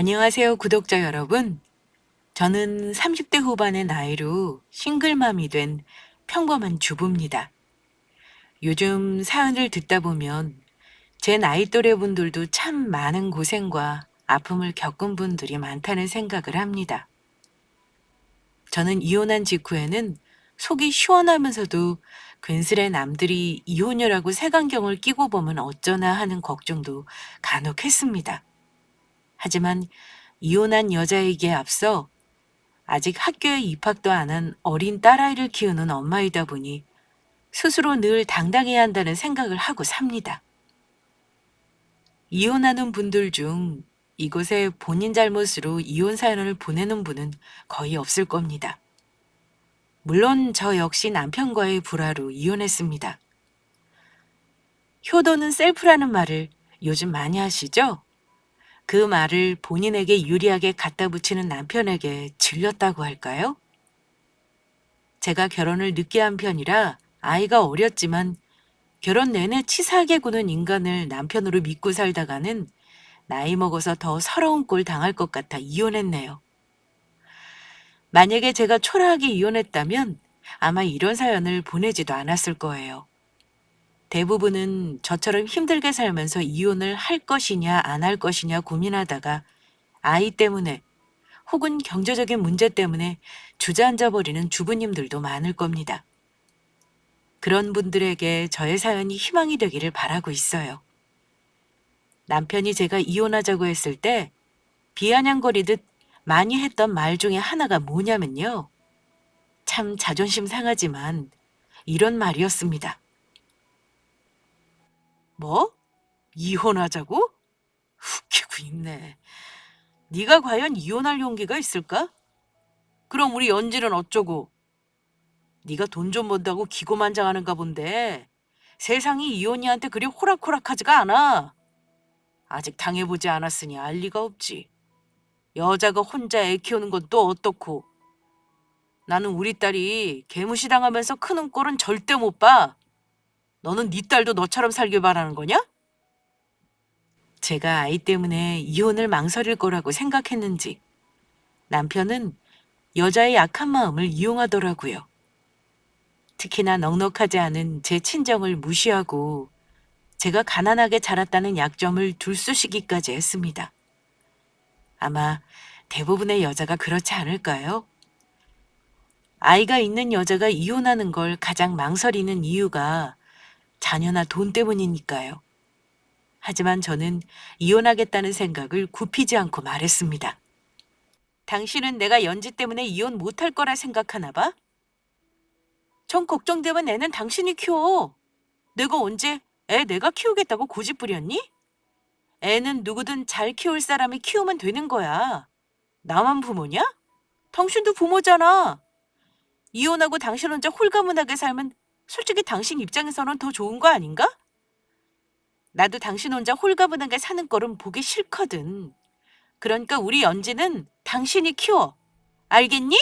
안녕하세요, 구독자 여러분. 저는 30대 후반의 나이로 싱글맘이 된 평범한 주부입니다. 요즘 사연을 듣다 보면 제 나이 또래 분들도 참 많은 고생과 아픔을 겪은 분들이 많다는 생각을 합니다. 저는 이혼한 직후에는 속이 시원하면서도 괜스레 남들이 이혼녀라고 색안경을 끼고 보면 어쩌나 하는 걱정도 간혹 했습니다. 하지만 이혼한 여자에게 앞서 아직 학교에 입학도 안 한 어린 딸아이를 키우는 엄마이다 보니 스스로 늘 당당해야 한다는 생각을 하고 삽니다. 이혼하는 분들 중 이곳에 본인 잘못으로 이혼 사연을 보내는 분은 거의 없을 겁니다. 물론 저 역시 남편과의 불화로 이혼했습니다. 효도는 셀프라는 말을 요즘 많이 하시죠? 그 말을 본인에게 유리하게 갖다 붙이는 남편에게 질렸다고 할까요? 제가 결혼을 늦게 한 편이라 아이가 어렸지만 결혼 내내 치사하게 구는 인간을 남편으로 믿고 살다가는 나이 먹어서 더 서러운 꼴 당할 것 같아 이혼했네요. 만약에 제가 초라하게 이혼했다면 아마 이런 사연을 보내지도 않았을 거예요. 대부분은 저처럼 힘들게 살면서 이혼을 할 것이냐 안 할 것이냐 고민하다가 아이 때문에 혹은 경제적인 문제 때문에 주저앉아 버리는 주부님들도 많을 겁니다. 그런 분들에게 저의 사연이 희망이 되기를 바라고 있어요. 남편이 제가 이혼하자고 했을 때 비아냥거리듯 많이 했던 말 중에 하나가 뭐냐면요. 참 자존심 상하지만 이런 말이었습니다. 뭐? 이혼하자고? 웃기고 있네. 네가 과연 이혼할 용기가 있을까? 그럼 우리 연지는 어쩌고? 네가 돈 좀 번다고 기고만장하는가 본데 세상이 이혼이한테 그리 호락호락하지가 않아. 아직 당해보지 않았으니 알 리가 없지. 여자가 혼자 애 키우는 건 또 어떻고. 나는 우리 딸이 개무시당하면서 크는 꼴은 절대 못 봐. 너는 네 딸도 너처럼 살길 바라는 거냐? 제가 아이 때문에 이혼을 망설일 거라고 생각했는지 남편은 여자의 약한 마음을 이용하더라고요. 특히나 넉넉하지 않은 제 친정을 무시하고 제가 가난하게 자랐다는 약점을 들쑤시기까지 했습니다. 아마 대부분의 여자가 그렇지 않을까요? 아이가 있는 여자가 이혼하는 걸 가장 망설이는 이유가 자녀나 돈 때문이니까요. 하지만 저는 이혼하겠다는 생각을 굽히지 않고 말했습니다. 당신은 내가 연지 때문에 이혼 못할 거라 생각하나 봐? 전 걱정되면 애는 당신이 키워. 내가 언제 애 내가 키우겠다고 고집 부렸니? 애는 누구든 잘 키울 사람이 키우면 되는 거야. 나만 부모냐? 당신도 부모잖아. 이혼하고 당신 혼자 홀가분하게 살면 솔직히 당신 입장에서는 더 좋은 거 아닌가? 나도 당신 혼자 홀가분하게 사는 꼴은 보기 싫거든. 그러니까 우리 연지는 당신이 키워. 알겠니?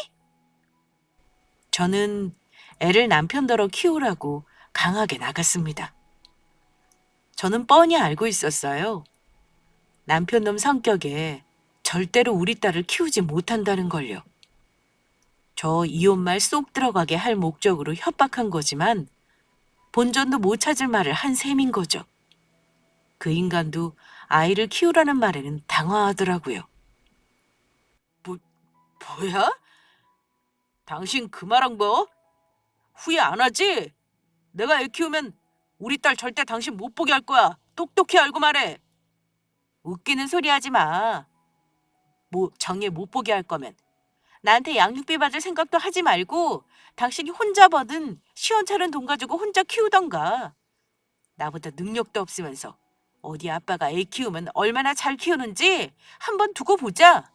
저는 애를 남편더러 키우라고 강하게 나갔습니다. 저는 뻔히 알고 있었어요. 남편 놈 성격에 절대로 우리 딸을 키우지 못한다는 걸요. 저 이혼 말 쏙 들어가게 할 목적으로 협박한 거지만 본전도 못 찾을 말을 한 셈인 거죠. 그 인간도 아이를 키우라는 말에는 당황하더라고요. 뭐, 뭐야? 당신 그 말한 거? 후회 안 하지? 내가 애 키우면 우리 딸 절대 당신 못 보게 할 거야. 똑똑히 알고 말해. 웃기는 소리 하지 마. 뭐 정예 못 보게 할 거면 나한테 양육비 받을 생각도 하지 말고 당신이 혼자 버는 시원찮은 돈 가지고 혼자 키우던가. 나보다 능력도 없으면서 어디 아빠가 애 키우면 얼마나 잘 키우는지 한번 두고 보자.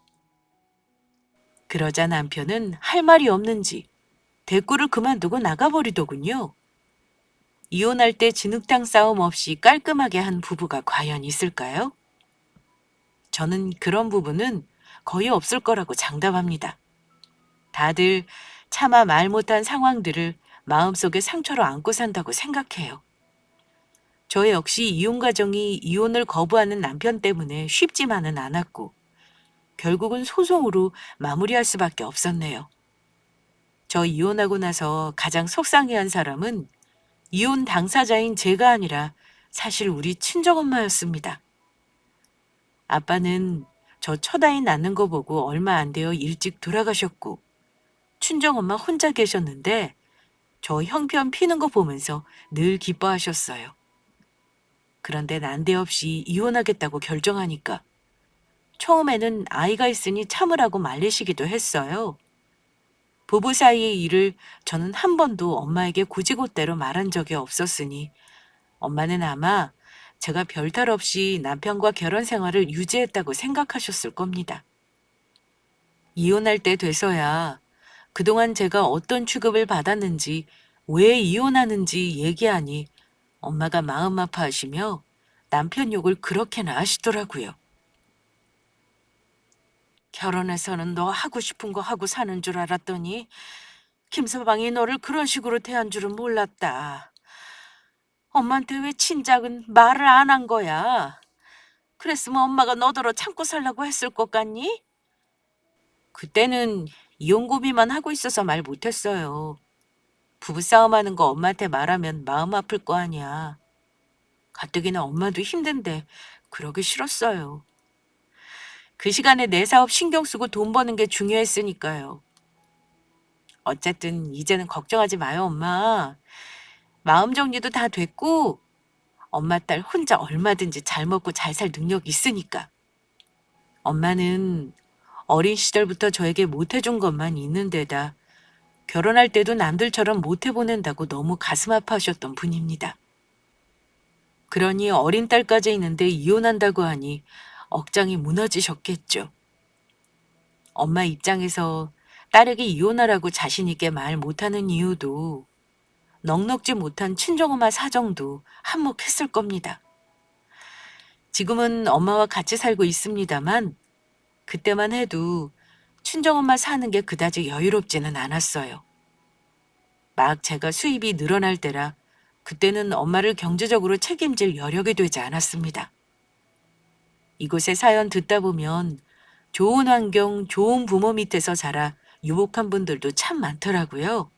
그러자 남편은 할 말이 없는지 대꾸를 그만두고 나가버리더군요. 이혼할 때 진흙탕 싸움 없이 깔끔하게 한 부부가 과연 있을까요? 저는 그런 부부는 거의 없을 거라고 장담합니다. 다들 차마 말 못한 상황들을 마음속에 상처로 안고 산다고 생각해요. 저 역시 이혼 과정이 이혼을 거부하는 남편 때문에 쉽지만은 않았고 결국은 소송으로 마무리할 수밖에 없었네요. 저 이혼하고 나서 가장 속상해한 사람은 이혼 당사자인 제가 아니라 사실 우리 친정엄마였습니다. 아빠는 저 첫아이 낳는 거 보고 얼마 안 되어 일찍 돌아가셨고 친정엄마 혼자 계셨는데 저 형편 피는 거 보면서 늘 기뻐하셨어요. 그런데 난데없이 이혼하겠다고 결정하니까 처음에는 아이가 있으니 참으라고 말리시기도 했어요. 부부 사이의 일을 저는 한 번도 엄마에게 곧이곧대로 말한 적이 없었으니 엄마는 아마 제가 별탈 없이 남편과 결혼 생활을 유지했다고 생각하셨을 겁니다. 이혼할 때 돼서야 그동안 제가 어떤 취급을 받았는지, 왜 이혼하는지 얘기하니 엄마가 마음 아파하시며 남편 욕을 그렇게나 하시더라고요. 결혼해서는 너 하고 싶은 거 하고 사는 줄 알았더니 김서방이 너를 그런 식으로 대한 줄은 몰랐다. 엄마한테 왜 친작은 말을 안 한 거야? 그랬으면 엄마가 너더러 참고 살라고 했을 것 같니? 그때는 이혼 고비만 하고 있어서 말 못했어요. 부부싸움하는 거 엄마한테 말하면 마음 아플 거 아니야. 가뜩이나 엄마도 힘든데 그러기 싫었어요. 그 시간에 내 사업 신경 쓰고 돈 버는 게 중요했으니까요. 어쨌든 이제는 걱정하지 마요, 엄마. 마음 정리도 다 됐고 엄마 딸 혼자 얼마든지 잘 먹고 잘 살 능력 있으니까. 엄마는 어린 시절부터 저에게 못해준 것만 있는 데다 결혼할 때도 남들처럼 못해보낸다고 너무 가슴 아파하셨던 분입니다. 그러니 어린 딸까지 있는데 이혼한다고 하니 억장이 무너지셨겠죠. 엄마 입장에서 딸에게 이혼하라고 자신 있게 말 못하는 이유도 넉넉지 못한 친정엄마 사정도 한몫했을 겁니다. 지금은 엄마와 같이 살고 있습니다만 그때만 해도 친정엄마 사는 게 그다지 여유롭지는 않았어요. 막 제가 수입이 늘어날 때라 그때는 엄마를 경제적으로 책임질 여력이 되지 않았습니다. 이곳의 사연 듣다 보면 좋은 환경, 좋은 부모 밑에서 자라 유복한 분들도 참 많더라고요.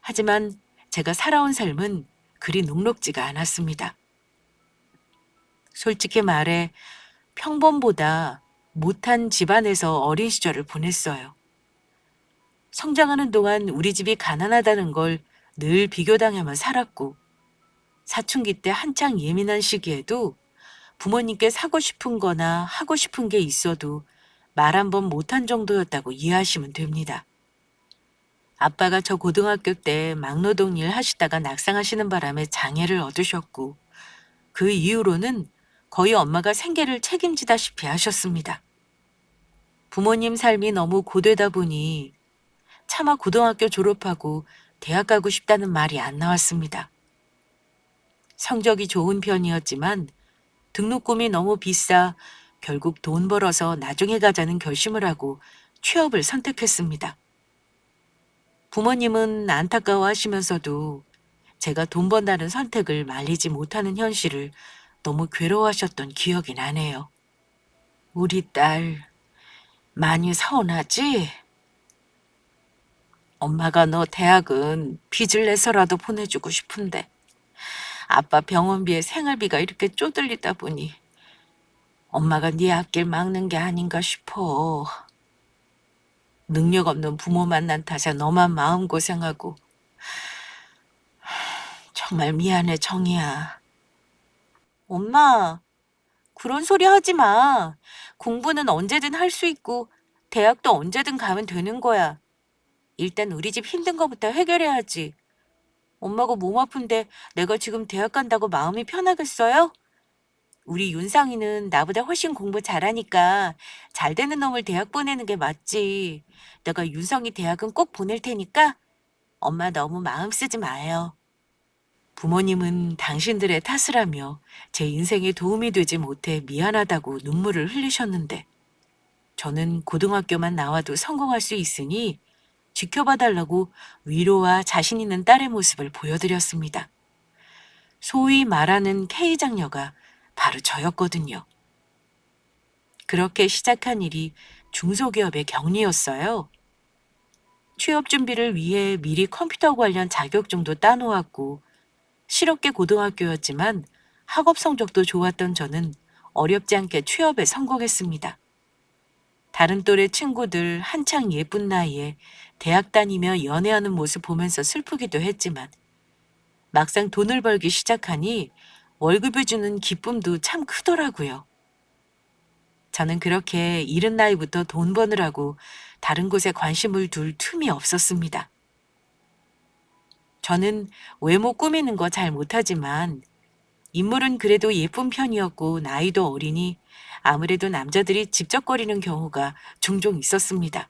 하지만 제가 살아온 삶은 그리 녹록지가 않았습니다. 솔직히 말해 평범보다 못한 집안에서 어린 시절을 보냈어요. 성장하는 동안 우리 집이 가난하다는 걸 늘 비교당하며 살았고 사춘기 때 한창 예민한 시기에도 부모님께 사고 싶은 거나 하고 싶은 게 있어도 말 한 번 못한 정도였다고 이해하시면 됩니다. 아빠가 저 고등학교 때 막노동 일 하시다가 낙상하시는 바람에 장애를 얻으셨고 그 이후로는 거의 엄마가 생계를 책임지다시피 하셨습니다. 부모님 삶이 너무 고되다 보니 차마 고등학교 졸업하고 대학 가고 싶다는 말이 안 나왔습니다. 성적이 좋은 편이었지만 등록금이 너무 비싸 결국 돈 벌어서 나중에 가자는 결심을 하고 취업을 선택했습니다. 부모님은 안타까워하시면서도 제가 돈 번다는 선택을 말리지 못하는 현실을 너무 괴로워하셨던 기억이 나네요. 우리 딸 많이 서운하지? 엄마가 너 대학은 빚을 내서라도 보내주고 싶은데 아빠 병원비에 생활비가 이렇게 쪼들리다 보니 엄마가 네 앞길 막는 게 아닌가 싶어. 능력 없는 부모 만난 탓에 너만 마음고생하고 정말 미안해 정이야. 엄마, 그런 소리 하지 마. 공부는 언제든 할 수 있고 대학도 언제든 가면 되는 거야. 일단 우리 집 힘든 거부터 해결해야지. 엄마가 몸 아픈데 내가 지금 대학 간다고 마음이 편하겠어요? 우리 윤상이는 나보다 훨씬 공부 잘하니까 잘 되는 놈을 대학 보내는 게 맞지. 내가 윤성이 대학은 꼭 보낼 테니까 엄마 너무 마음 쓰지 마요. 부모님은 당신들의 탓을 하며 제 인생에 도움이 되지 못해 미안하다고 눈물을 흘리셨는데 저는 고등학교만 나와도 성공할 수 있으니 지켜봐 달라고 위로와 자신 있는 딸의 모습을 보여드렸습니다. 소위 말하는 K장녀가 바로 저였거든요. 그렇게 시작한 일이 중소기업의 격리였어요. 취업 준비를 위해 미리 컴퓨터 관련 자격증도 따놓았고, 실업계 고등학교였지만 학업 성적도 좋았던 저는 어렵지 않게 취업에 성공했습니다. 다른 또래 친구들 한창 예쁜 나이에 대학 다니며 연애하는 모습 보면서 슬프기도 했지만 막상 돈을 벌기 시작하니 월급을 주는 기쁨도 참 크더라고요. 저는 그렇게 이른 나이부터 돈 버느라고 다른 곳에 관심을 둘 틈이 없었습니다. 저는 외모 꾸미는 거 잘 못하지만 인물은 그래도 예쁜 편이었고 나이도 어리니 아무래도 남자들이 집적거리는 경우가 종종 있었습니다.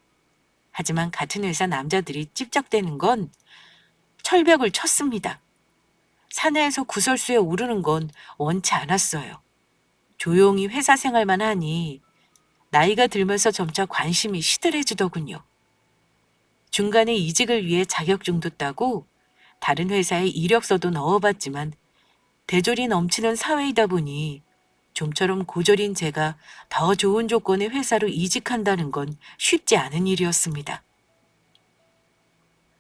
하지만 같은 회사 남자들이 찝적대는 건 철벽을 쳤습니다. 사내에서 구설수에 오르는 건 원치 않았어요. 조용히 회사 생활만 하니 나이가 들면서 점차 관심이 시들해지더군요. 중간에 이직을 위해 자격증도 따고 다른 회사에 이력서도 넣어봤지만 대졸이 넘치는 사회이다 보니 좀처럼 고졸인 제가 더 좋은 조건의 회사로 이직한다는 건 쉽지 않은 일이었습니다.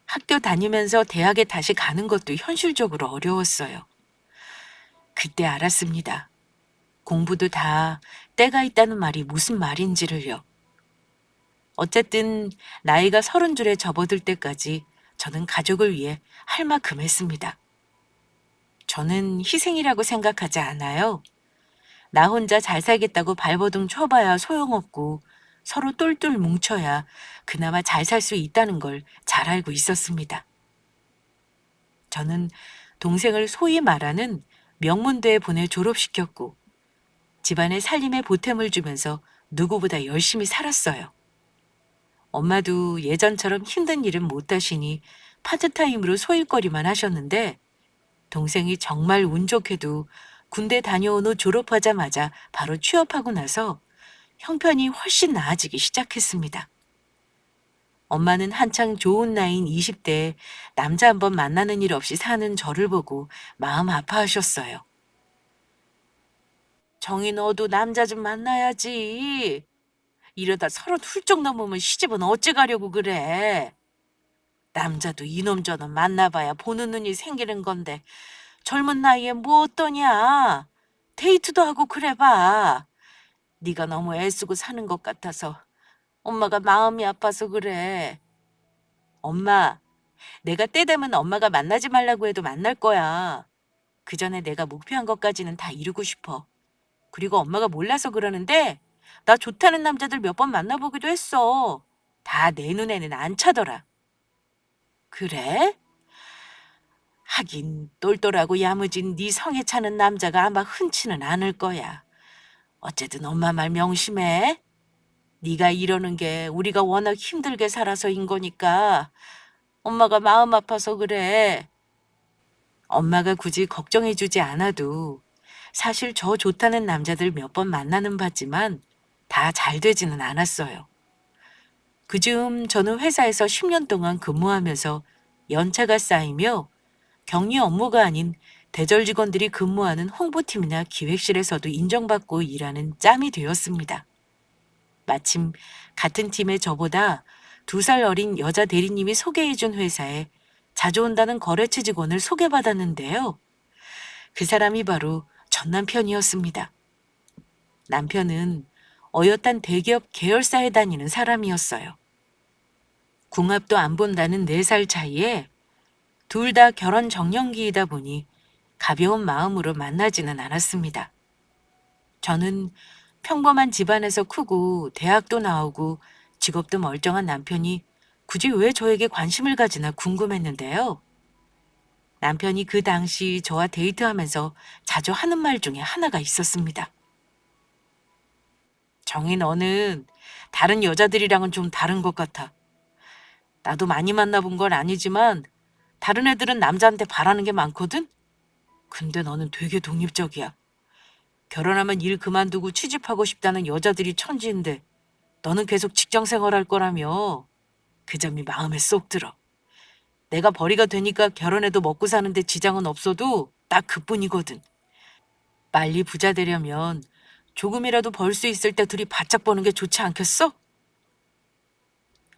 학교 다니면서 대학에 다시 가는 것도 현실적으로 어려웠어요. 그때 알았습니다. 공부도 다 때가 있다는 말이 무슨 말인지를요. 어쨌든 나이가 30줄에 접어들 때까지 저는 가족을 위해 할 만큼 했습니다. 저는 희생이라고 생각하지 않아요. 나 혼자 잘 살겠다고 발버둥 쳐봐야 소용없고 서로 똘똘 뭉쳐야 그나마 잘 살 수 있다는 걸 잘 알고 있었습니다. 저는 동생을 소위 말하는 명문대에 보내 졸업시켰고 집안의 살림에 보탬을 주면서 누구보다 열심히 살았어요. 엄마도 예전처럼 힘든 일은 못 하시니 파트타임으로 소일거리만 하셨는데 동생이 정말 운 좋게도 군대 다녀온 후 졸업하자마자 바로 취업하고 나서 형편이 훨씬 나아지기 시작했습니다. 엄마는 한창 좋은 나이인 20대에 남자 한 번 만나는 일 없이 사는 저를 보고 마음 아파하셨어요. 정희 너도 남자 좀 만나야지. 이러다 30 훌쩍 넘으면 시집은 어찌 가려고 그래. 남자도 이놈 저놈 만나봐야 보는 눈이 생기는 건데 젊은 나이에 뭐 어떠냐. 데이트도 하고 그래봐. 네가 너무 애쓰고 사는 것 같아서 엄마가 마음이 아파서 그래. 엄마, 내가 때 되면 엄마가 만나지 말라고 해도 만날 거야. 그 전에 내가 목표한 것까지는 다 이루고 싶어. 그리고 엄마가 몰라서 그러는데 나 좋다는 남자들 몇 번 만나보기도 했어. 다 내 눈에는 안 차더라. 그래? 하긴 똘똘하고 야무진 네 성에 차는 남자가 아마 흔치는 않을 거야. 어쨌든 엄마 말 명심해. 네가 이러는 게 우리가 워낙 힘들게 살아서인 거니까 엄마가 마음 아파서 그래. 엄마가 굳이 걱정해주지 않아도 사실 저 좋다는 남자들 몇 번 만나는 봤지만 다 잘 되지는 않았어요. 그즈음 저는 회사에서 10년 동안 근무하면서 연차가 쌓이며 격리 업무가 아닌 대절 직원들이 근무하는 홍보팀이나 기획실에서도 인정받고 일하는 짬이 되었습니다. 마침 같은 팀의 저보다 2살 어린 여자 대리님이 소개해준 회사에 자주 온다는 거래처 직원을 소개받았는데요. 그 사람이 바로 전 남편이었습니다. 남편은 어엿한 대기업 계열사에 다니는 사람이었어요. 궁합도 안 본다는 4살 차이에 둘 다 결혼 정년기이다 보니 가벼운 마음으로 만나지는 않았습니다. 저는 평범한 집안에서 크고 대학도 나오고 직업도 멀쩡한 남편이 굳이 왜 저에게 관심을 가지나 궁금했는데요. 남편이 그 당시 저와 데이트하면서 자주 하는 말 중에 하나가 있었습니다. 정희 너는 다른 여자들이랑은 좀 다른 것 같아. 나도 많이 만나본 건 아니지만 다른 애들은 남자한테 바라는 게 많거든? 근데 너는 되게 독립적이야. 결혼하면 일 그만두고 취직하고 싶다는 여자들이 천지인데 너는 계속 직장 생활할 거라며. 그 점이 마음에 쏙 들어. 내가 벌이가 되니까 결혼해도 먹고 사는데 지장은 없어도 딱 그뿐이거든. 빨리 부자 되려면 조금이라도 벌 수 있을 때 둘이 바짝 버는 게 좋지 않겠어?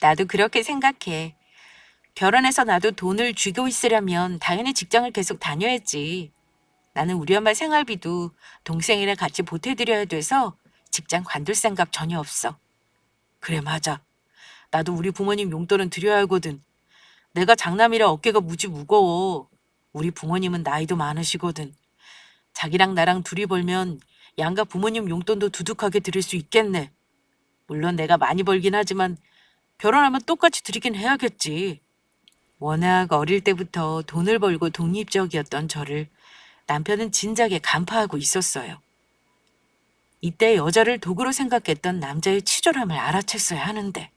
나도 그렇게 생각해. 결혼해서 나도 돈을 쥐고 있으려면 당연히 직장을 계속 다녀야지. 나는 우리 엄마 생활비도 동생이랑 같이 보태드려야 돼서 직장 관둘 생각 전혀 없어. 그래, 맞아. 나도 우리 부모님 용돈은 드려야 하거든. 내가 장남이라 어깨가 무지 무거워. 우리 부모님은 나이도 많으시거든. 자기랑 나랑 둘이 벌면 양가 부모님 용돈도 두둑하게 드릴 수 있겠네. 물론 내가 많이 벌긴 하지만 결혼하면 똑같이 드리긴 해야겠지. 워낙 어릴 때부터 돈을 벌고 독립적이었던 저를 남편은 진작에 간파하고 있었어요. 이때 여자를 도구로 생각했던 남자의 치졸함을 알아챘어야 하는데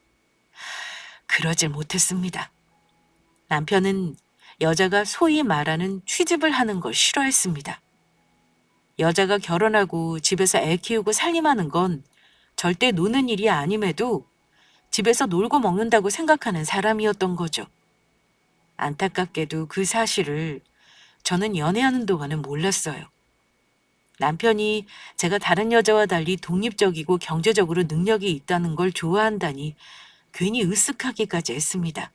그러질 못했습니다. 남편은 여자가 소위 말하는 취집을 하는 걸 싫어했습니다. 여자가 결혼하고 집에서 애 키우고 살림하는 건 절대 노는 일이 아님에도 집에서 놀고 먹는다고 생각하는 사람이었던 거죠. 안타깝게도 그 사실을 저는 연애하는 동안은 몰랐어요. 남편이 제가 다른 여자와 달리 독립적이고 경제적으로 능력이 있다는 걸 좋아한다니 괜히 으쓱하기까지 했습니다.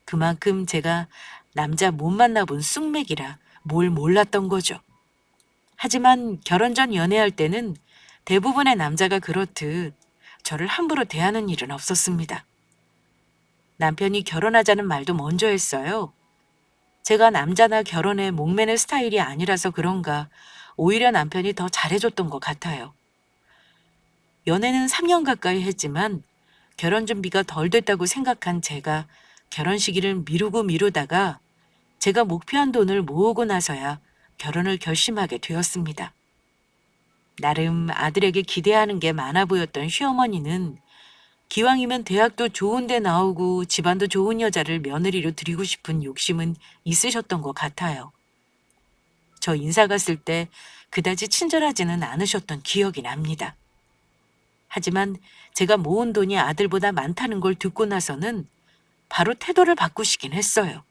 그만큼 제가 남자 못 만나본 쑥맥이라 뭘 몰랐던 거죠. 하지만 결혼 전 연애할 때는 대부분의 남자가 그렇듯 저를 함부로 대하는 일은 없었습니다. 남편이 결혼하자는 말도 먼저 했어요. 제가 남자나 결혼에 목매는 스타일이 아니라서 그런가 오히려 남편이 더 잘해줬던 것 같아요. 연애는 3년 가까이 했지만 결혼 준비가 덜 됐다고 생각한 제가 결혼 시기를 미루다가 제가 목표한 돈을 모으고 나서야 결혼을 결심하게 되었습니다. 나름 아들에게 기대하는 게 많아 보였던 시어머니는 기왕이면 대학도 좋은 데 나오고 집안도 좋은 여자를 며느리로 드리고 싶은 욕심은 있으셨던 것 같아요. 저 인사 갔을 때 그다지 친절하지는 않으셨던 기억이 납니다. 하지만 제가 모은 돈이 아들보다 많다는 걸 듣고 나서는 바로 태도를 바꾸시긴 했어요.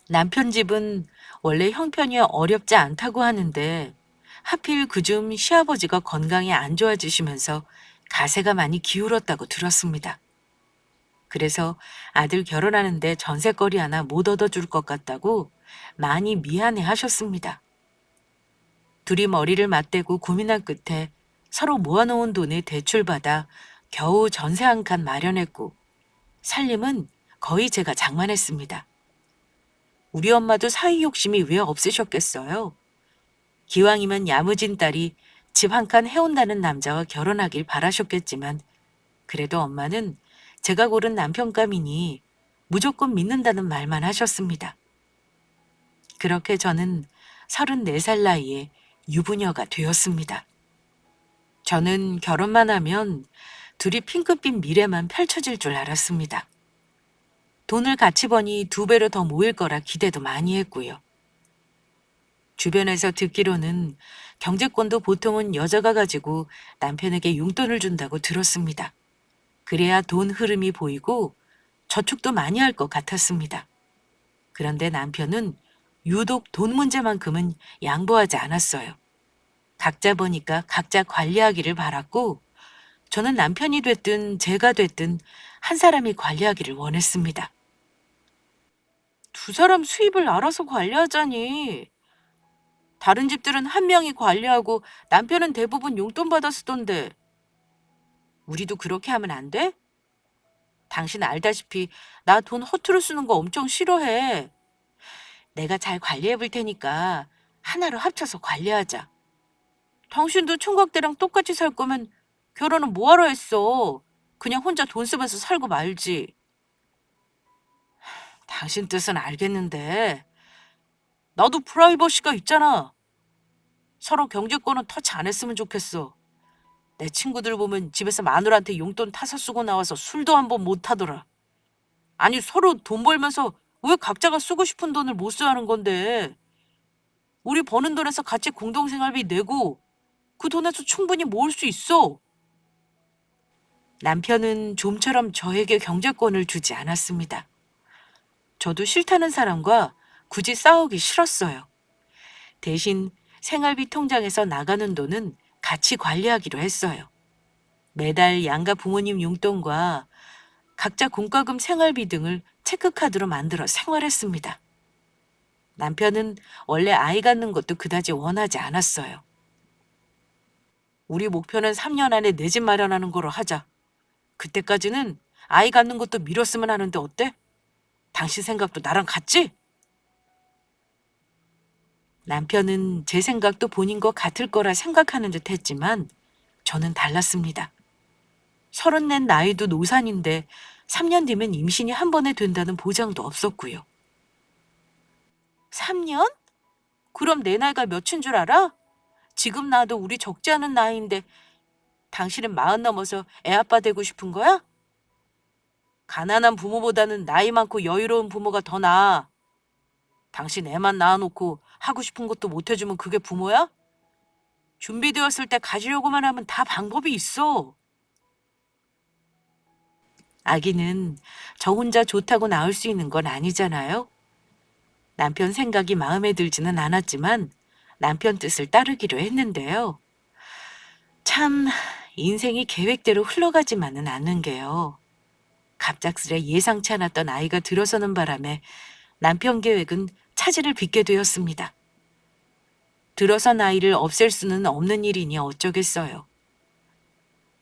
남편 집은 원래 형편이 어렵지 않다고 하는데 하필 그중 시아버지가 건강이 안 좋아지시면서 가세가 많이 기울었다고 들었습니다. 그래서 아들 결혼하는데 전셋거리 하나 못 얻어줄 것 같다고 많이 미안해 하셨습니다. 둘이 머리를 맞대고 고민한 끝에 서로 모아놓은 돈을 대출받아 겨우 전세 한 칸 마련했고 살림은 거의 제가 장만했습니다. 우리 엄마도 사위 욕심이 왜 없으셨겠어요? 기왕이면 야무진 딸이 집 한 칸 해온다는 남자와 결혼하길 바라셨겠지만 그래도 엄마는 제가 고른 남편감이니 무조건 믿는다는 말만 하셨습니다. 그렇게 저는 34살 나이에 유부녀가 되었습니다. 저는 결혼만 하면 둘이 핑크빛 미래만 펼쳐질 줄 알았습니다. 돈을 같이 버니 2배로 더 모일 거라 기대도 많이 했고요. 주변에서 듣기로는 경제권도 보통은 여자가 가지고 남편에게 용돈을 준다고 들었습니다. 그래야 돈 흐름이 보이고 저축도 많이 할 것 같았습니다. 그런데 남편은 유독 돈 문제만큼은 양보하지 않았어요. 각자 보니까 각자 관리하기를 바랐고 저는 남편이 됐든 제가 됐든 한 사람이 관리하기를 원했습니다. 두 사람 수입을 알아서 관리하자니. 다른 집들은 한 명이 관리하고 남편은 대부분 용돈 받아 쓰던데. 우리도 그렇게 하면 안 돼? 당신 알다시피 나 돈 허투루 쓰는 거 엄청 싫어해. 내가 잘 관리해 볼 테니까 하나로 합쳐서 관리하자. 당신도 총각대랑 똑같이 살 거면 결혼은 뭐하러 했어? 그냥 혼자 돈 쓰면서 살고 말지. 당신 뜻은 알겠는데 나도 프라이버시가 있잖아. 서로 경제권은 터치 안 했으면 좋겠어. 내 친구들 보면 집에서 마누라한테 용돈 타서 쓰고 나와서 술도 한 번 못 하더라. 아니 서로 돈 벌면서 왜 각자가 쓰고 싶은 돈을 못 써야 하는 건데. 우리 버는 돈에서 같이 공동생활비 내고 그 돈에서 충분히 모을 수 있어. 남편은 좀처럼 저에게 경제권을 주지 않았습니다. 저도 싫다는 사람과 굳이 싸우기 싫었어요. 대신 생활비 통장에서 나가는 돈은 같이 관리하기로 했어요. 매달 양가 부모님 용돈과 각자 공과금 생활비 등을 체크카드로 만들어 생활했습니다. 남편은 원래 아이 갖는 것도 그다지 원하지 않았어요. 우리 목표는 3년 안에 내 집 마련하는 거로 하자. 그때까지는 아이 갖는 것도 미뤘으면 하는데 어때? 당신 생각도 나랑 같지? 남편은 제 생각도 본인과 같을 거라 생각하는 듯 했지만 저는 달랐습니다. 34 나이도 노산인데 3년 뒤면 임신이 한 번에 된다는 보장도 없었고요. 3년? 그럼 내 나이가 몇인 줄 알아? 지금 나도 우리 적지 않은 나이인데 당신은 40 넘어서 애 아빠 되고 싶은 거야? 가난한 부모보다는 나이 많고 여유로운 부모가 더 나아. 당신 애만 낳아놓고 하고 싶은 것도 못 해주면 그게 부모야? 준비되었을 때 가지려고만 하면 다 방법이 있어. 아기는 저 혼자 좋다고 낳을 수 있는 건 아니잖아요. 남편 생각이 마음에 들지는 않았지만 남편 뜻을 따르기로 했는데요. 참, 인생이 계획대로 흘러가지만은 않는 게요. 갑작스레 예상치 않았던 아이가 들어서는 바람에 남편 계획은 차질을 빚게 되었습니다. 들어선 아이를 없앨 수는 없는 일이니 어쩌겠어요.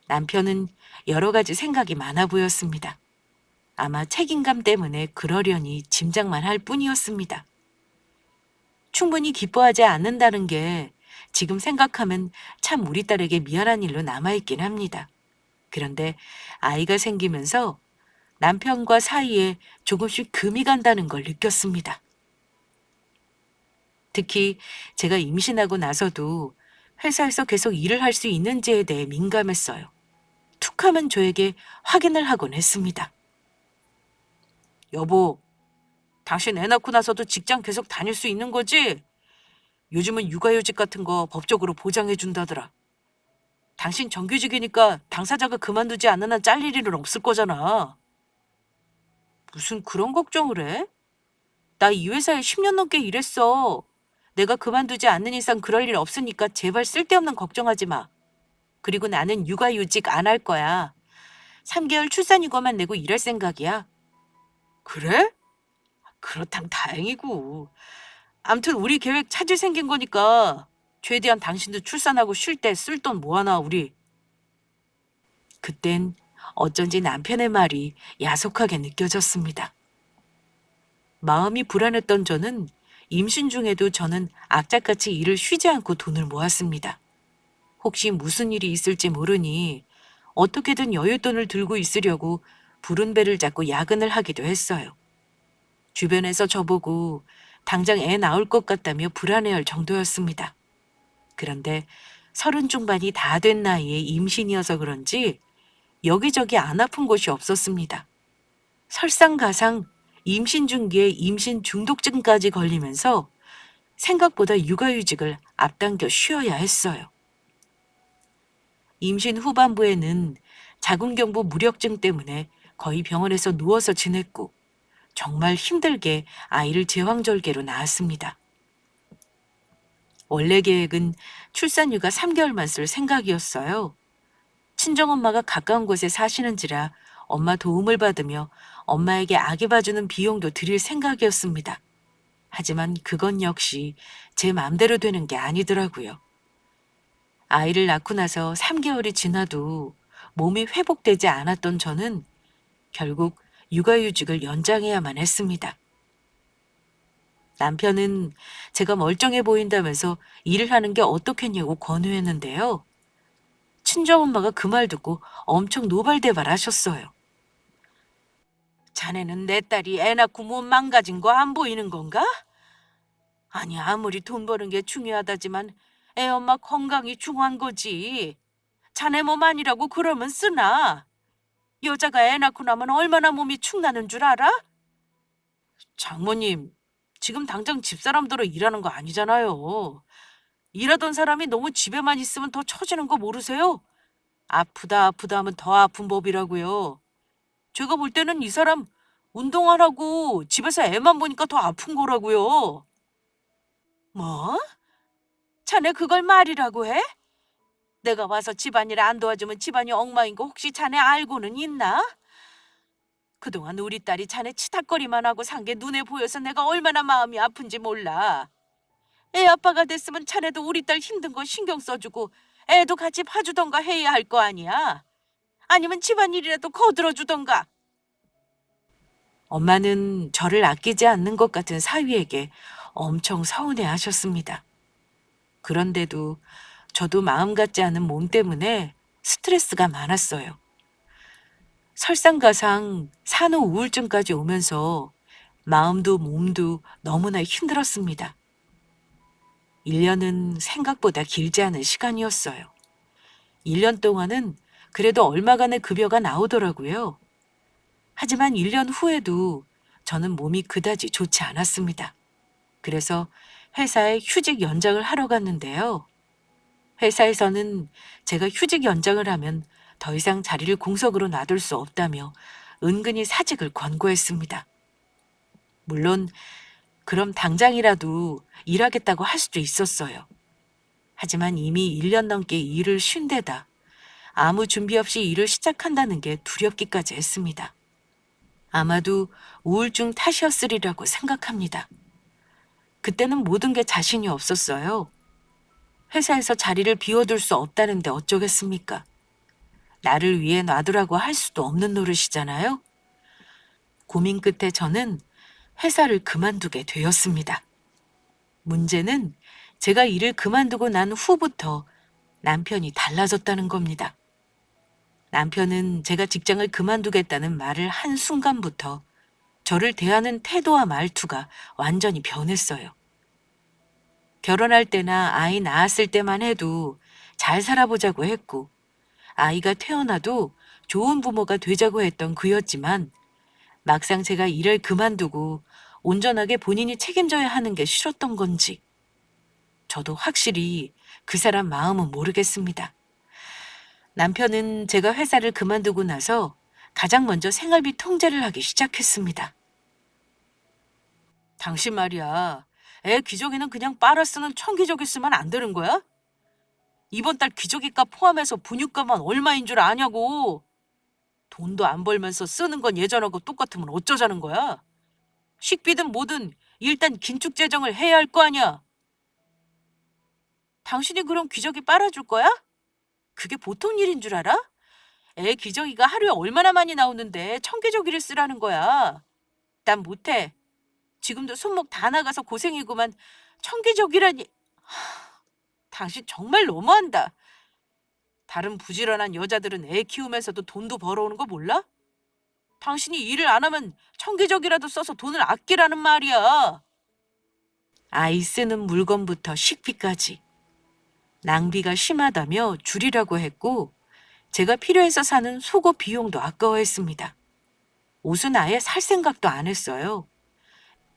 남편은 여러 가지 생각이 많아 보였습니다. 아마 책임감 때문에 그러려니 짐작만 할 뿐이었습니다. 충분히 기뻐하지 않는다는 게 지금 생각하면 참 우리 딸에게 미안한 일로 남아있긴 합니다. 그런데 아이가 생기면서 남편과 사이에 조금씩 금이 간다는 걸 느꼈습니다. 특히 제가 임신하고 나서도 회사에서 계속 일을 할 수 있는지에 대해 민감했어요. 툭하면 저에게 확인을 하곤 했습니다. 여보, 당신 애 낳고 나서도 직장 계속 다닐 수 있는 거지? 요즘은 육아휴직 같은 거 법적으로 보장해 준다더라. 당신 정규직이니까 당사자가 그만두지 않는 한 잘릴 일은 없을 거잖아. 무슨 그런 걱정을 해? 나 이 회사에 10년 넘게 일했어. 내가 그만두지 않는 이상 그럴 일 없으니까 제발 쓸데없는 걱정하지 마. 그리고 나는 육아휴직 안 할 거야. 3개월 출산휴가만 내고 일할 생각이야. 그래? 그렇다면 다행이고. 암튼 우리 계획 차질 생긴 거니까 최대한 당신도 출산하고 쉴 때 쓸 돈 모아놔 우리. 그땐 어쩐지 남편의 말이 야속하게 느껴졌습니다. 마음이 불안했던 저는 임신 중에도 저는 악착같이 일을 쉬지 않고 돈을 모았습니다. 혹시 무슨 일이 있을지 모르니 어떻게든 여윳돈을 들고 있으려고 부른 배를 잡고 야근을 하기도 했어요. 주변에서 저보고 당장 애 낳을 것 같다며 불안해할 정도였습니다. 그런데 30 중반이 다 된 나이에 임신이어서 그런지 여기저기 안 아픈 곳이 없었습니다. 설상가상 임신 중기에 임신 중독증까지 걸리면서 생각보다 육아휴직을 앞당겨 쉬어야 했어요. 임신 후반부에는 자궁경부 무력증 때문에 거의 병원에서 누워서 지냈고 정말 힘들게 아이를 제왕절개로 낳았습니다. 원래 계획은 출산휴가 3개월만 쓸 생각이었어요. 친정엄마가 가까운 곳에 사시는지라 엄마 도움을 받으며 엄마에게 아기 봐주는 비용도 드릴 생각이었습니다. 하지만 그건 역시 제 마음대로 되는 게 아니더라고요. 아이를 낳고 나서 3개월이 지나도 몸이 회복되지 않았던 저는 결국 육아휴직을 연장해야만 했습니다. 남편은 제가 멀쩡해 보인다면서 일을 하는 게 어떻겠냐고 권유했는데요. 친정엄마가 그 말 듣고 엄청 노발대발하셨어요. 자네는 내 딸이 애 낳고 몸 망가진 거 안 보이는 건가? 아니 아무리 돈 버는 게 중요하다지만 애 엄마 건강이 중요한 거지. 자네 몸 아니라고 그러면 쓰나? 여자가 애 낳고 나면 얼마나 몸이 축나는 줄 알아? 장모님, 지금 당장 집사람들로 일하는 거 아니잖아요. 일하던 사람이 너무 집에만 있으면 더 처지는 거 모르세요? 아프다 아프다 하면 더 아픈 법이라고요. 제가 볼 때는 이 사람 운동하라고 집에서 애만 보니까 더 아픈 거라고요. 뭐? 자네 그걸 말이라고 해? 내가 와서 집안일 안 도와주면 집안이 엉망인 거 혹시 자네 알고는 있나? 그동안 우리 딸이 자네 치닥거리만 하고 산 게 눈에 보여서 내가 얼마나 마음이 아픈지 몰라. 애 아빠가 됐으면 자네도 우리 딸 힘든 거 신경 써주고 애도 같이 봐주던가 해야 할 거 아니야. 아니면 집안일이라도 거들어주던가. 엄마는 저를 아끼지 않는 것 같은 사위에게 엄청 서운해 하셨습니다. 그런데도 저도 마음 같지 않은 몸 때문에 스트레스가 많았어요. 설상가상 산후 우울증까지 오면서 마음도 몸도 너무나 힘들었습니다. 1년은 생각보다 길지 않은 시간이었어요. 1년 동안은 그래도 얼마간의 급여가 나오더라고요. 하지만 1년 후에도 저는 몸이 그다지 좋지 않았습니다. 그래서 회사에 휴직 연장을 하러 갔는데요. 회사에서는 제가 휴직 연장을 하면 더 이상 자리를 공석으로 놔둘 수 없다며 은근히 사직을 권고했습니다. 물론 그럼 당장이라도 일하겠다고 할 수도 있었어요. 하지만 이미 1년 넘게 일을 쉰 데다 아무 준비 없이 일을 시작한다는 게 두렵기까지 했습니다. 아마도 우울증 탓이었으리라고 생각합니다. 그때는 모든 게 자신이 없었어요. 회사에서 자리를 비워둘 수 없다는데 어쩌겠습니까? 나를 위해 놔두라고 할 수도 없는 노릇이잖아요. 고민 끝에 저는 회사를 그만두게 되었습니다. 문제는 제가 일을 그만두고 난 후부터 남편이 달라졌다는 겁니다. 남편은 제가 직장을 그만두겠다는 말을 한 순간부터 저를 대하는 태도와 말투가 완전히 변했어요. 결혼할 때나 아이 낳았을 때만 해도 잘 살아보자고 했고 아이가 태어나도 좋은 부모가 되자고 했던 그였지만 막상 제가 일을 그만두고 온전하게 본인이 책임져야 하는 게 싫었던 건지 저도 확실히 그 사람 마음은 모르겠습니다. 남편은 제가 회사를 그만두고 나서 가장 먼저 생활비 통제를 하기 시작했습니다. 당신 말이야, 애 기저귀는 그냥 빨아 쓰는 청기저귀 쓰면 안 되는 거야? 이번 달 기저귀값 포함해서 분유값만 얼마인 줄 아냐고. 돈도 안 벌면서 쓰는 건 예전하고 똑같으면 어쩌자는 거야? 식비든 뭐든 일단 긴축 재정을 해야 할 거 아니야. 당신이 그럼 기저귀 빨아줄 거야? 그게 보통 일인 줄 알아? 애 기저귀가 하루에 얼마나 많이 나오는데 청기저귀를 쓰라는 거야. 난 못해. 지금도 손목 다 나가서 고생이구만. 청기저귀라니. 당신 정말 너무한다. 다른 부지런한 여자들은 애 키우면서도 돈도 벌어오는 거 몰라? 당신이 일을 안 하면 청기저귀라도 써서 돈을 아끼라는 말이야. 아이 쓰는 물건부터 식비까지. 낭비가 심하다며 줄이라고 했고 제가 필요해서 사는 속옷 비용도 아까워했습니다. 옷은 아예 살 생각도 안 했어요.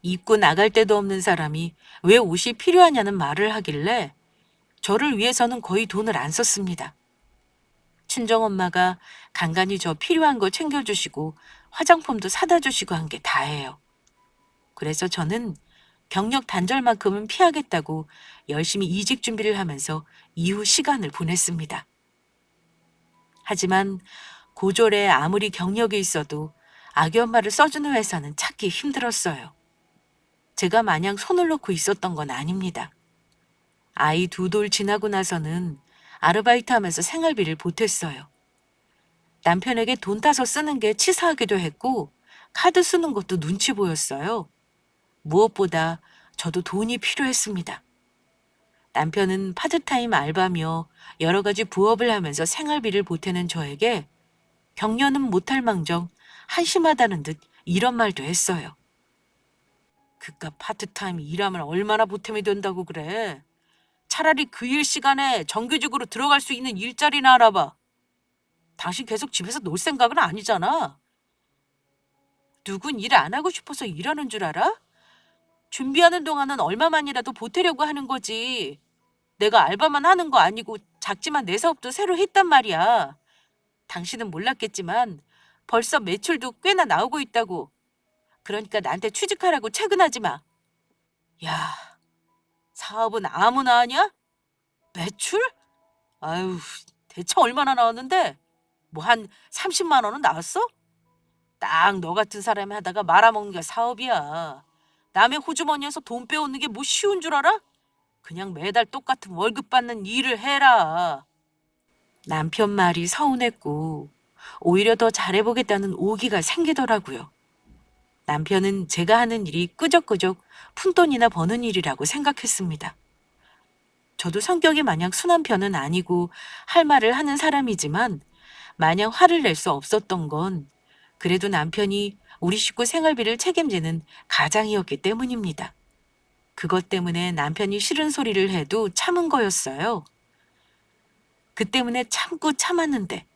입고 나갈 데도 없는 사람이 왜 옷이 필요하냐는 말을 하길래 저를 위해서는 거의 돈을 안 썼습니다. 친정엄마가 간간히 저 필요한 거 챙겨주시고 화장품도 사다 주시고 한 게 다예요. 그래서 저는 경력 단절만큼은 피하겠다고 열심히 이직 준비를 하면서 이후 시간을 보냈습니다. 하지만 고졸에 아무리 경력이 있어도 아기 엄마를 써주는 회사는 찾기 힘들었어요. 제가 마냥 손을 놓고 있었던 건 아닙니다. 아이 2돌 지나고 나서는 아르바이트 하면서 생활비를 보탰어요. 남편에게 돈 따서 쓰는 게 치사하기도 했고 카드 쓰는 것도 눈치 보였어요. 무엇보다 저도 돈이 필요했습니다. 남편은 파트타임 알바며 여러 가지 부업을 하면서 생활비를 보태는 저에게 격려는 못할 망정 한심하다는 듯 이런 말도 했어요. 그깟 파트타임 일하면 얼마나 보탬이 된다고 그래. 차라리 그 일 시간에 정규직으로 들어갈 수 있는 일자리나 알아봐. 당신 계속 집에서 놀 생각은 아니잖아. 누군 일 안 하고 싶어서 일하는 줄 알아? 준비하는 동안은 얼마만이라도 보태려고 하는 거지. 내가 알바만 하는 거 아니고 작지만 내 사업도 새로 했단 말이야. 당신은 몰랐겠지만 벌써 매출도 꽤나 나오고 있다고. 그러니까 나한테 취직하라고 채근하지 마. 야, 사업은 아무나 하냐? 매출? 아유, 대체 얼마나 나왔는데? 뭐 한 30만 원은 나왔어? 딱 너 같은 사람이 하다가 말아먹는 게 사업이야. 남의 호주머니에서 돈 빼오는 게 뭐 쉬운 줄 알아? 그냥 매달 똑같은 월급 받는 일을 해라. 남편 말이 서운했고 오히려 더 잘해보겠다는 오기가 생기더라고요. 남편은 제가 하는 일이 끄적끄적 푼돈이나 버는 일이라고 생각했습니다. 저도 성격이 마냥 순한 편은 아니고 할 말을 하는 사람이지만 마냥 화를 낼 수 없었던 건 그래도 남편이 우리 식구 생활비를 책임지는 가장이었기 때문입니다. 그것 때문에 남편이 싫은 소리를 해도 참은 거였어요. 그 때문에 참고 참았는데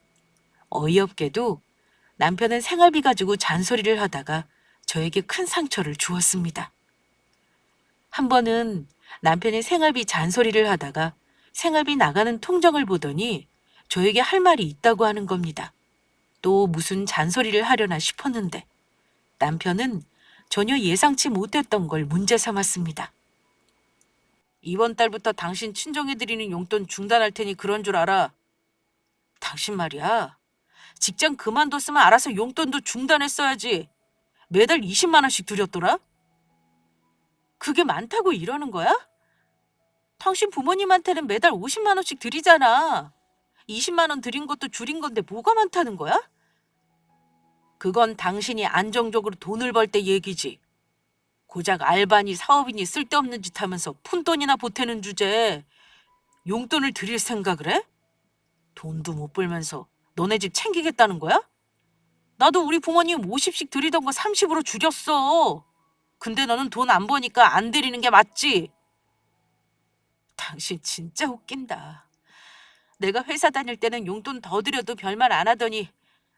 어이없게도 남편은 생활비 가지고 잔소리를 하다가 저에게 큰 상처를 주었습니다. 한 번은 남편이 생활비 잔소리를 하다가 생활비 나가는 통장을 보더니 저에게 할 말이 있다고 하는 겁니다. 또 무슨 잔소리를 하려나 싶었는데 남편은 전혀 예상치 못했던 걸 문제 삼았습니다. 이번 달부터 당신 친정에 드리는 용돈 중단할 테니 그런 줄 알아. 당신 말이야. 직장 그만뒀으면 알아서 용돈도 중단했어야지. 매달 20만 원씩 드렸더라? 그게 많다고 이러는 거야? 당신 부모님한테는 매달 50만 원씩 드리잖아. 20만 원 드린 것도 줄인 건데 뭐가 많다는 거야? 그건 당신이 안정적으로 돈을 벌 때 얘기지. 고작 알바니 사업이니 쓸데없는 짓 하면서 푼돈이나 보태는 주제에 용돈을 드릴 생각을 해? 돈도 못 벌면서 너네 집 챙기겠다는 거야? 나도 우리 부모님 50씩 드리던 거 30으로 줄였어. 근데 너는 돈 안 버니까 안 드리는 게 맞지? 당신 진짜 웃긴다. 내가 회사 다닐 때는 용돈 더 드려도 별말 안 하더니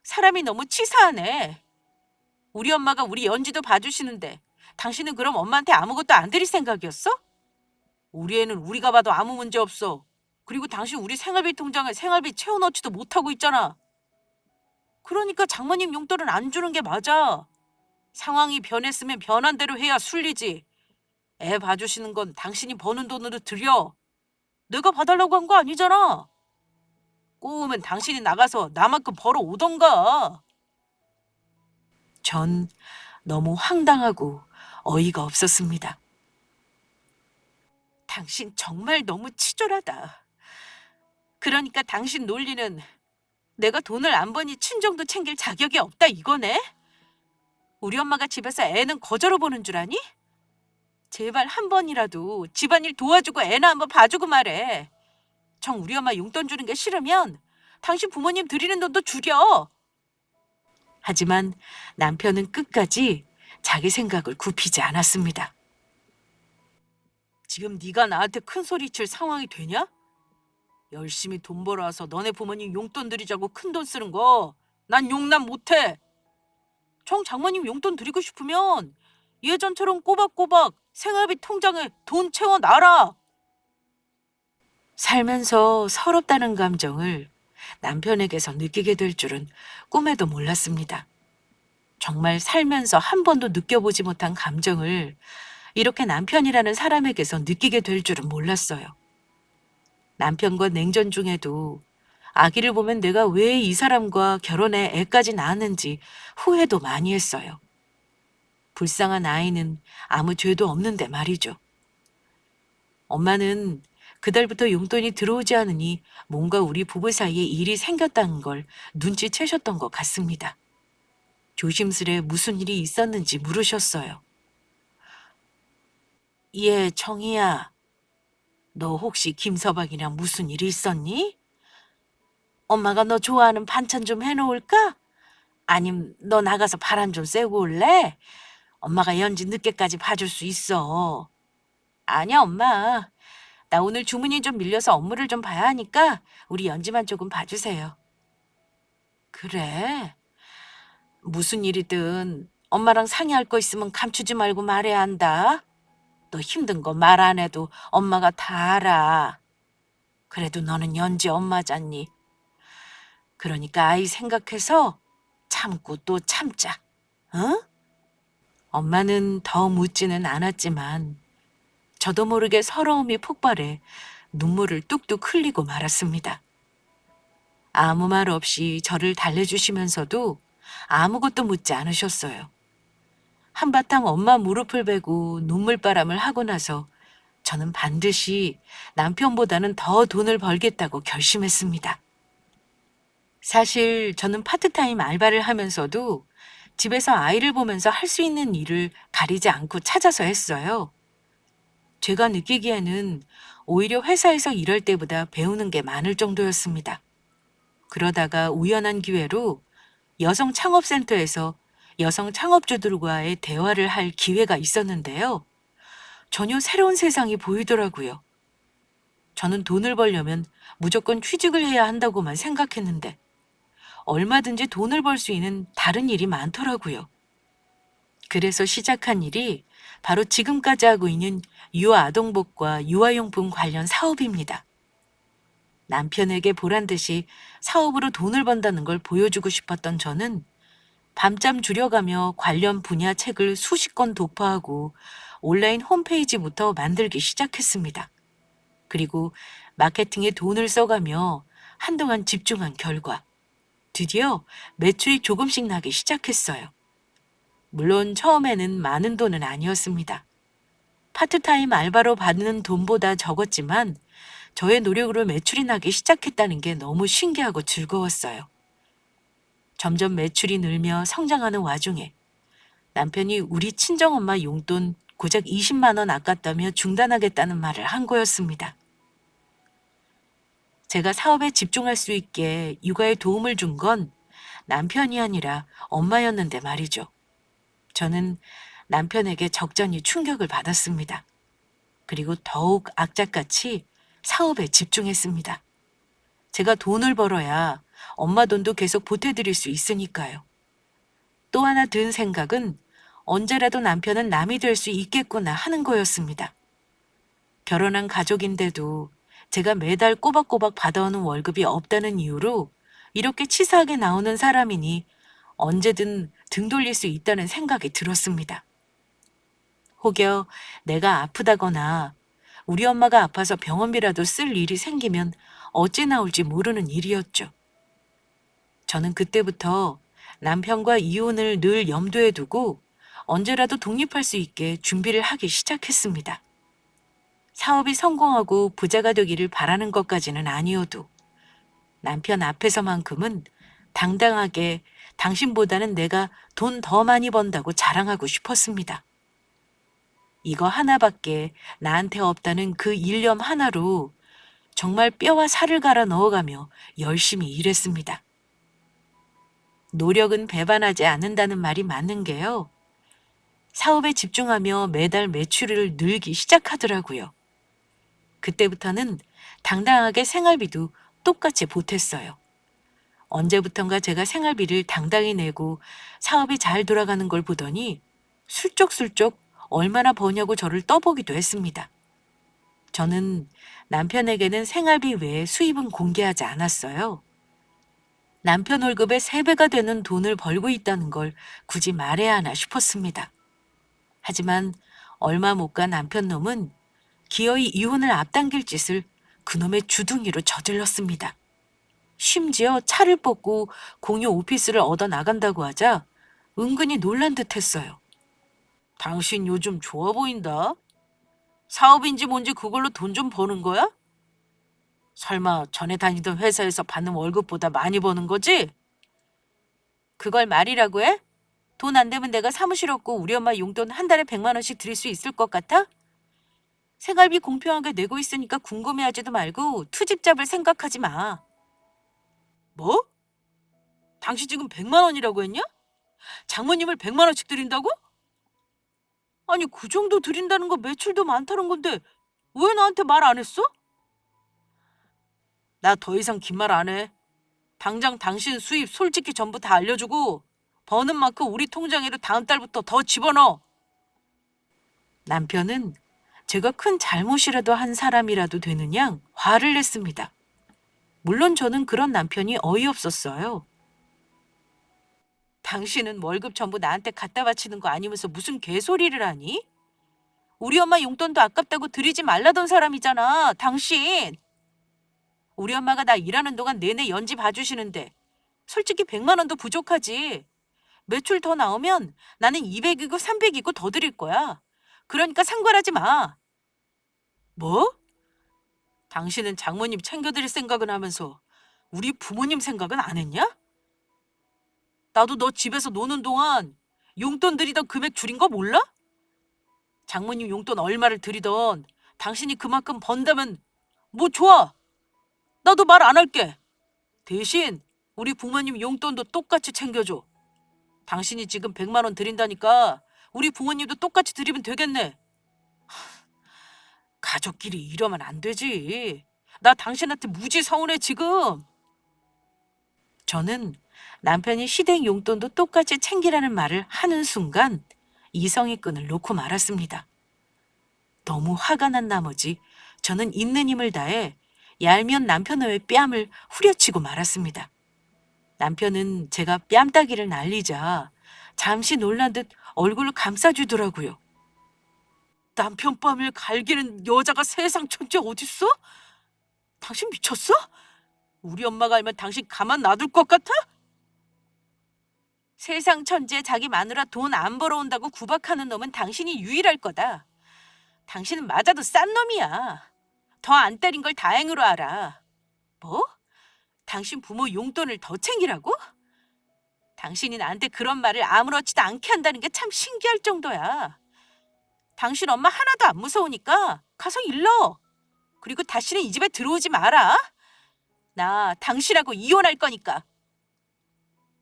사람이 너무 치사하네. 우리 엄마가 우리 연지도 봐주시는데 당신은 그럼 엄마한테 아무것도 안 드릴 생각이었어? 우리 애는 우리가 봐도 아무 문제 없어. 그리고 당신 우리 생활비 통장에 생활비 채워넣지도 못하고 있잖아. 그러니까 장모님 용돈은 안 주는 게 맞아. 상황이 변했으면 변한 대로 해야 순리지. 애 봐주시는 건 당신이 버는 돈으로 드려. 내가 봐달라고 한 거 아니잖아. 꼬우면 당신이 나가서 나만큼 벌어 오던가. 전 너무 황당하고 어이가 없었습니다. 당신 정말 너무 치졸하다. 그러니까 당신 논리는 내가 돈을 안 버니 친정도 챙길 자격이 없다 이거네? 우리 엄마가 집에서 애는 거저로 보는 줄 아니? 제발 한 번이라도 집안일 도와주고 애나 한번 봐주고 말해. 정 우리 엄마 용돈 주는 게 싫으면 당신 부모님 드리는 돈도 줄여. 하지만 남편은 끝까지 자기 생각을 굽히지 않았습니다. 지금 네가 나한테 큰 소리 칠 상황이 되냐? 열심히 돈 벌어와서 너네 부모님 용돈 드리자고 큰 돈 쓰는 거 난 용납 못해. 정 장모님 용돈 드리고 싶으면 예전처럼 꼬박꼬박 생활비 통장에 돈 채워놔라. 살면서 서럽다는 감정을 남편에게서 느끼게 될 줄은 꿈에도 몰랐습니다. 정말 살면서 한 번도 느껴보지 못한 감정을 이렇게 남편이라는 사람에게서 느끼게 될 줄은 몰랐어요. 남편과 냉전 중에도 아기를 보면 내가 왜 이 사람과 결혼해 애까지 낳았는지 후회도 많이 했어요. 불쌍한 아이는 아무 죄도 없는데 말이죠. 엄마는 그달부터 용돈이 들어오지 않으니 뭔가 우리 부부 사이에 일이 생겼다는 걸 눈치채셨던 것 같습니다. 조심스레 무슨 일이 있었는지 물으셨어요. 예, 청이야. 너 혹시 김서방이랑 무슨 일이 있었니? 엄마가 너 좋아하는 반찬 좀 해놓을까? 아님 너 나가서 바람 좀 쐬고 올래? 엄마가 연지 늦게까지 봐줄 수 있어. 아니야, 엄마. 나 오늘 주문이 좀 밀려서 업무를 좀 봐야 하니까 우리 연지만 조금 봐주세요. 그래? 무슨 일이든 엄마랑 상의할 거 있으면 감추지 말고 말해야 한다. 너 힘든 거 말 안 해도 엄마가 다 알아. 그래도 너는 연지 엄마잖니. 그러니까 아이 생각해서 참고 또 참자. 응? 엄마는 더 묻지는 않았지만 저도 모르게 서러움이 폭발해 눈물을 뚝뚝 흘리고 말았습니다. 아무 말 없이 저를 달래주시면서도 아무것도 묻지 않으셨어요. 한바탕 엄마 무릎을 베고 눈물바람을 하고 나서 저는 반드시 남편보다는 더 돈을 벌겠다고 결심했습니다. 사실 저는 파트타임 알바를 하면서도 집에서 아이를 보면서 할 수 있는 일을 가리지 않고 찾아서 했어요. 제가 느끼기에는 오히려 회사에서 일할 때보다 배우는 게 많을 정도였습니다. 그러다가 우연한 기회로 여성 창업센터에서 여성 창업주들과의 대화를 할 기회가 있었는데요. 전혀 새로운 세상이 보이더라고요. 저는 돈을 벌려면 무조건 취직을 해야 한다고만 생각했는데 얼마든지 돈을 벌 수 있는 다른 일이 많더라고요. 그래서 시작한 일이 바로 지금까지 하고 있는 유아아동복과 유아용품 관련 사업입니다. 남편에게 보란 듯이 사업으로 돈을 번다는 걸 보여주고 싶었던 저는 밤잠 줄여가며 관련 분야 책을 수십 권 도포하고 온라인 홈페이지부터 만들기 시작했습니다. 그리고 마케팅에 돈을 써가며 한동안 집중한 결과 드디어 매출이 조금씩 나기 시작했어요. 물론 처음에는 많은 돈은 아니었습니다. 파트타임 알바로 받는 돈보다 적었지만 저의 노력으로 매출이 나기 시작했다는 게 너무 신기하고 즐거웠어요. 점점 매출이 늘며 성장하는 와중에 남편이 우리 친정엄마 용돈 고작 20만 원 아깝다며 중단하겠다는 말을 한 거였습니다. 제가 사업에 집중할 수 있게 육아에 도움을 준 건 남편이 아니라 엄마였는데 말이죠. 저는 남편에게 적잖이 충격을 받았습니다. 그리고 더욱 악착같이 사업에 집중했습니다. 제가 돈을 벌어야 엄마 돈도 계속 보태드릴 수 있으니까요. 또 하나 든 생각은 언제라도 남편은 남이 될 수 있겠구나 하는 거였습니다. 결혼한 가족인데도 제가 매달 꼬박꼬박 받아오는 월급이 없다는 이유로 이렇게 치사하게 나오는 사람이니 언제든 등 돌릴 수 있다는 생각이 들었습니다. 혹여 내가 아프다거나 우리 엄마가 아파서 병원비라도 쓸 일이 생기면 어찌 나올지 모르는 일이었죠. 저는 그때부터 남편과 이혼을 늘 염두에 두고 언제라도 독립할 수 있게 준비를 하기 시작했습니다. 사업이 성공하고 부자가 되기를 바라는 것까지는 아니어도 남편 앞에서만큼은 당당하게 당신보다는 내가 돈 더 많이 번다고 자랑하고 싶었습니다. 이거 하나밖에 나한테 없다는 그 일념 하나로 정말 뼈와 살을 갈아 넣어가며 열심히 일했습니다. 노력은 배반하지 않는다는 말이 맞는 게요. 사업에 집중하며 매달 매출을 늘기 시작하더라고요. 그때부터는 당당하게 생활비도 똑같이 보탰어요. 언제부턴가 제가 생활비를 당당히 내고 사업이 잘 돌아가는 걸 보더니 슬쩍슬쩍 얼마나 버냐고 저를 떠보기도 했습니다. 저는 남편에게는 생활비 외에 수입은 공개하지 않았어요. 남편 월급의 3배가 되는 돈을 벌고 있다는 걸 굳이 말해야 하나 싶었습니다. 하지만 얼마 못 간 남편 놈은 기어이 이혼을 앞당길 짓을 그놈의 주둥이로 저질렀습니다. 심지어 차를 뽑고 공유 오피스를 얻어 나간다고 하자 은근히 놀란 듯 했어요. 당신 요즘 좋아 보인다. 사업인지 뭔지 그걸로 돈 좀 버는 거야? 설마 전에 다니던 회사에서 받는 월급보다 많이 버는 거지? 그걸 말이라고 해? 돈 안 되면 내가 사무실 없고 우리 엄마 용돈 한 달에 100만 원씩 드릴 수 있을 것 같아? 생활비 공평하게 내고 있으니까 궁금해하지도 말고 투집 잡을 생각하지 마. 뭐? 당신 지금 100만 원이라고 했냐? 장모님을 100만 원씩 드린다고? 아니 그 정도 드린다는 거 매출도 많다는 건데 왜 나한테 말 안 했어? 나 더 이상 긴 말 안 해. 당장 당신 수입 솔직히 전부 다 알려주고 버는 만큼 우리 통장에도 다음 달부터 더 집어넣어. 남편은 제가 큰 잘못이라도 한 사람이라도 되는 양 화를 냈습니다. 물론 저는 그런 남편이 어이없었어요. 당신은 월급 전부 나한테 갖다 바치는 거 아니면서 무슨 개소리를 하니? 우리 엄마 용돈도 아깝다고 드리지 말라던 사람이잖아, 당신. 우리 엄마가 나 일하는 동안 내내 연지 봐주시는데 솔직히 100만 원도 부족하지. 매출 더 나오면 나는 200이고 300이고 더 드릴 거야. 그러니까 상관하지 마. 뭐? 당신은 장모님 챙겨드릴 생각은 하면서 우리 부모님 생각은 안 했냐? 나도 너 집에서 노는 동안 용돈 드리던 금액 줄인 거 몰라? 장모님 용돈 얼마를 드리던 당신이 그만큼 번다면 뭐 좋아. 나도 말 안 할게. 대신 우리 부모님 용돈도 똑같이 챙겨줘. 당신이 지금 100만 원 드린다니까 우리 부모님도 똑같이 드리면 되겠네. 가족끼리 이러면 안 되지. 나 당신한테 무지 서운해 지금. 저는 남편이 시댁 용돈도 똑같이 챙기라는 말을 하는 순간 이성의 끈을 놓고 말았습니다. 너무 화가 난 나머지 저는 있는 힘을 다해 얄미운 남편의 뺨을 후려치고 말았습니다. 남편은 제가 뺨따기를 날리자 잠시 놀란 듯 얼굴을 감싸주더라고요. 남편 뺨을 갈기는 여자가 세상 천지에 어딨어? 당신 미쳤어? 우리 엄마가 알면 당신 가만 놔둘 것 같아? 세상 천지에 자기 마누라 돈 안 벌어온다고 구박하는 놈은 당신이 유일할 거다. 당신은 맞아도 싼 놈이야. 더 안 때린 걸 다행으로 알아. 뭐? 당신 부모 용돈을 더 챙기라고? 당신이 나한테 그런 말을 아무렇지도 않게 한다는 게 참 신기할 정도야. 당신 엄마 하나도 안 무서우니까 가서 일러. 그리고 다시는 이 집에 들어오지 마라. 나 당신하고 이혼할 거니까.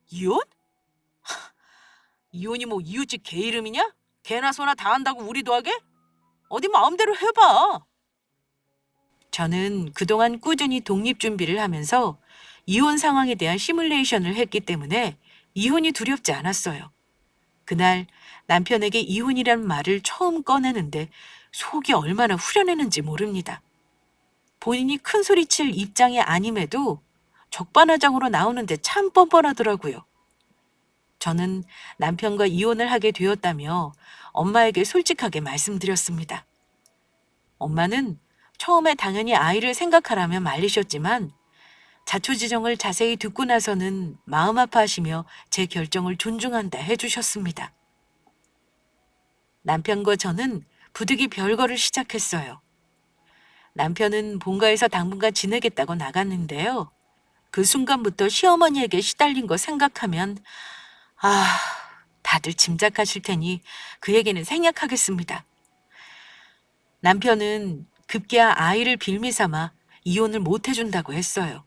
이혼? 이혼이 뭐 이웃집 개 이름이냐? 개나 소나 다 한다고 우리도 하게? 어디 마음대로 해봐. 저는 그동안 꾸준히 독립 준비를 하면서 이혼 상황에 대한 시뮬레이션을 했기 때문에 이혼이 두렵지 않았어요. 그날 남편에게 이혼이라는 말을 처음 꺼내는데 속이 얼마나 후련했는지 모릅니다. 본인이 큰 소리칠 입장이 아님에도 적반하장으로 나오는데 참 뻔뻔하더라고요. 저는 남편과 이혼을 하게 되었다며 엄마에게 솔직하게 말씀드렸습니다. 엄마는 처음에 당연히 아이를 생각하라며 말리셨지만 자초지종을 자세히 듣고 나서는 마음 아파하시며 제 결정을 존중한다 해주셨습니다. 남편과 저는 부득이 별거를 시작했어요. 남편은 본가에서 당분간 지내겠다고 나갔는데요. 그 순간부터 시어머니에게 시달린 거 생각하면 다들 짐작하실 테니 그 얘기는 생략하겠습니다. 남편은 급기야 아이를 빌미 삼아 이혼을 못 해준다고 했어요.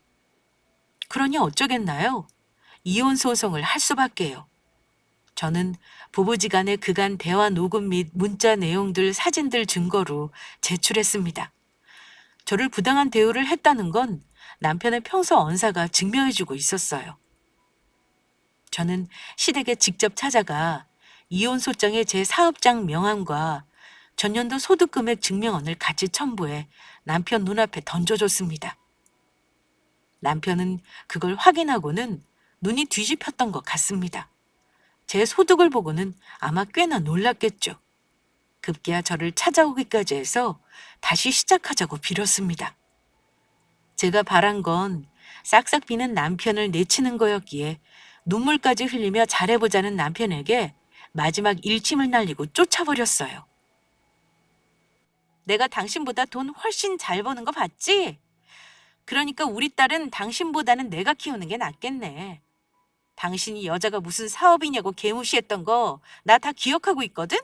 그러니 어쩌겠나요? 이혼 소송을 할 수밖에요. 저는 부부지간의 그간 대화 녹음 및 문자 내용들, 사진들 증거로 제출했습니다. 저를 부당한 대우를 했다는 건 남편의 평소 언사가 증명해주고 있었어요. 저는 시댁에 직접 찾아가 이혼 소장의 제 사업장 명함과 전년도 소득금액 증명원을 같이 첨부해 남편 눈앞에 던져줬습니다. 남편은 그걸 확인하고는 눈이 뒤집혔던 것 같습니다. 제 소득을 보고는 아마 꽤나 놀랐겠죠. 급기야 저를 찾아오기까지 해서 다시 시작하자고 빌었습니다. 제가 바란 건 싹싹 비는 남편을 내치는 거였기에 눈물까지 흘리며 잘해보자는 남편에게 마지막 일침을 날리고 쫓아버렸어요. 내가 당신보다 돈 훨씬 잘 버는 거 봤지? 그러니까 우리 딸은 당신보다는 내가 키우는 게 낫겠네. 당신이 여자가 무슨 사업이냐고 개무시했던 거 나 다 기억하고 있거든?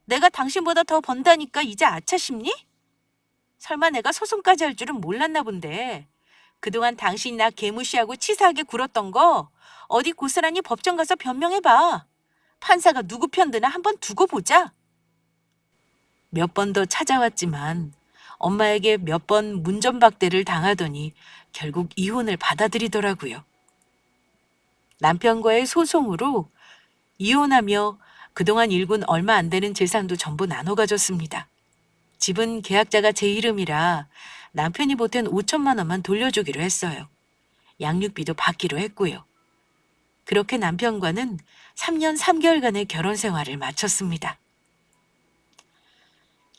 내가 당신보다 더 번다니까 이제 아차 싶니? 설마 내가 소송까지 할 줄은 몰랐나 본데 그동안 당신이 나 개무시하고 치사하게 굴었던 거 어디 고스란히 법정 가서 변명해봐. 판사가 누구 편 드나 한번 두고 보자. 몇 번 더 찾아왔지만 엄마에게 몇 번 문전박대를 당하더니 결국 이혼을 받아들이더라고요. 남편과의 소송으로 이혼하며 그동안 일군 얼마 안 되는 재산도 전부 나눠 가졌습니다. 집은 계약자가 제 이름이라 남편이 보탠 5천만 원만 돌려주기로 했어요. 양육비도 받기로 했고요. 그렇게 남편과는 3년 3개월간의 결혼 생활을 마쳤습니다.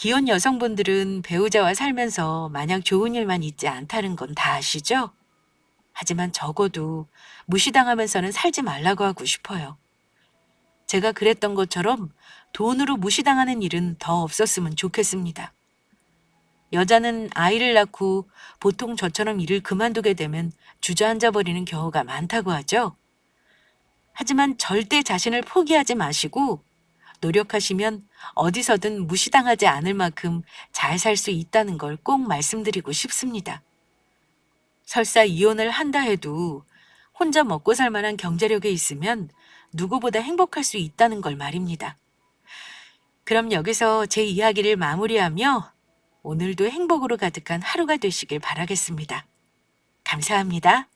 기혼 여성분들은 배우자와 살면서 마냥 좋은 일만 있지 않다는 건 다 아시죠? 하지만 적어도 무시당하면서는 살지 말라고 하고 싶어요. 제가 그랬던 것처럼 돈으로 무시당하는 일은 더 없었으면 좋겠습니다. 여자는 아이를 낳고 보통 저처럼 일을 그만두게 되면 주저앉아 버리는 경우가 많다고 하죠. 하지만 절대 자신을 포기하지 마시고 노력하시면 어디서든 무시당하지 않을 만큼 잘 살 수 있다는 걸 꼭 말씀드리고 싶습니다. 설사 이혼을 한다 해도 혼자 먹고 살 만한 경제력이 있으면 누구보다 행복할 수 있다는 걸 말입니다. 그럼 여기서 제 이야기를 마무리하며 오늘도 행복으로 가득한 하루가 되시길 바라겠습니다. 감사합니다.